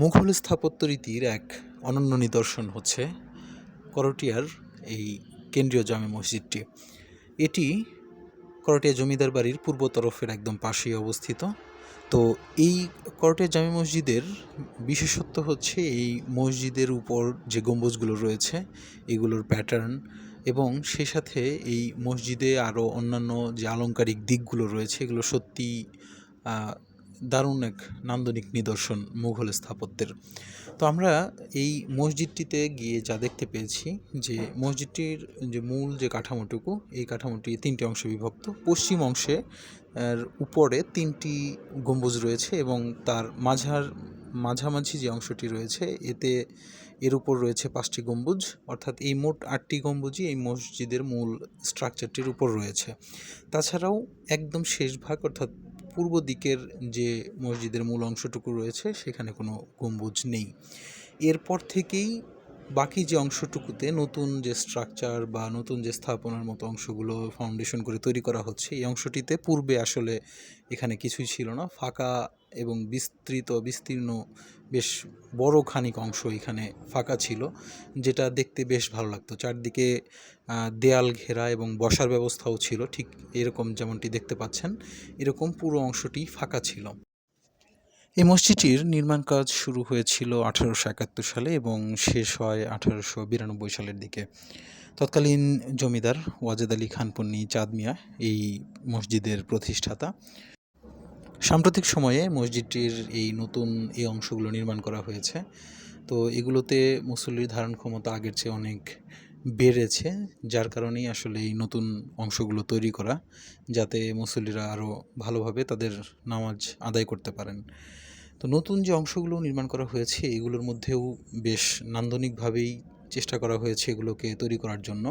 মুঘল স্থাপত্য রীতির এক অনন্য নিদর্শন হচ্ছে করটিয়ার এই কেন্দ্রীয় জামে মসজিদটি। এটি করটিয়া জমিদার বাড়ির পূর্ব তরফের একদম পাশেই অবস্থিত। তো এই করটিয়া জামে মসজিদের বিশেষত্ব হচ্ছে এই মসজিদের উপর যে গম্বুজগুলো রয়েছে এগুলোর প্যাটার্ন, এবং সেই সাথে এই মসজিদে আরও অন্যান্য যে আলংকারিক দিকগুলো রয়েছে এগুলো সত্যি দারুণ এক নান্দনিক নিদর্শন মুঘল স্থাপত্যের। তো আমরা এই মসজিদটিতে গিয়ে যা দেখতে পেয়েছি যে মসজিদটির যে মূল যে কাঠামোটুকু, এই কাঠামোটি তিনটি অংশে বিভক্ত। পশ্চিম অংশে উপরে তিনটি গম্বুজ রয়েছে এবং তার মাঝামাঝি যে অংশটি রয়েছে এর উপর রয়েছে পাঁচটি গম্বুজ, অর্থাৎ এই মোট আটটি গম্বুজই এই মসজিদের মূল স্ট্রাকচারটির উপর রয়েছে। তাছাড়াও একদম শেষ ভাগ অর্থাৎ পূর্ব দিকের যে মসজিদের মূল অংশটুকু রয়েছে সেখানে কোনো গম্বুজ নেই। এরপর থেকেই বাকি যে অংশটুকুতে নতুন যে স্ট্রাকচার বা নতুন যে স্থাপনার মতো অংশগুলো ফাউন্ডেশন করে তৈরি করা হচ্ছে, এই অংশটিতে পূর্বে আসলে এখানে কিছুই ছিল না, ফাঁকা এবং বিস্তীর্ণ বেশ বড় খানিক অংশ এখানে ফাঁকা ছিল, যেটা দেখতে বেশ ভালো লাগতো। চারদিকে দেয়াল ঘেরা এবং বসার ব্যবস্থাও ছিল, ঠিক এরকম যেমনটি দেখতে পাচ্ছেন, এরকম পুরো অংশটি ফাঁকা ছিল। এই মসজিদটির নির্মাণ কাজ শুরু হয়েছিল 1871 সালে এবং শেষ হয় 1892 সালের দিকে। তৎকালীন জমিদার ওয়াজেদ আলী খান পন্নী চাঁদ মিয়া এই মসজিদের প্রতিষ্ঠাতা। সাম্প্রতিক সময়ে মসজিদটির এই অংশগুলো নির্মাণ করা হয়েছে। তো এগুলোতে মুসল্লির ধারণ ক্ষমতা আগের চেয়ে অনেক বেড়েছে, যার কারণেই আসলে এই নতুন অংশগুলো তৈরি করা, যাতে মুসল্লিরা আরও ভালোভাবে তাদের নামাজ আদায় করতে পারেন। তো নতুন যে অংশগুলো নির্মাণ করা হয়েছে এগুলোর মধ্যেও বেশ নান্দনিকভাবেই চেষ্টা করা হয়েছে এগুলোকে তৈরি করার জন্য।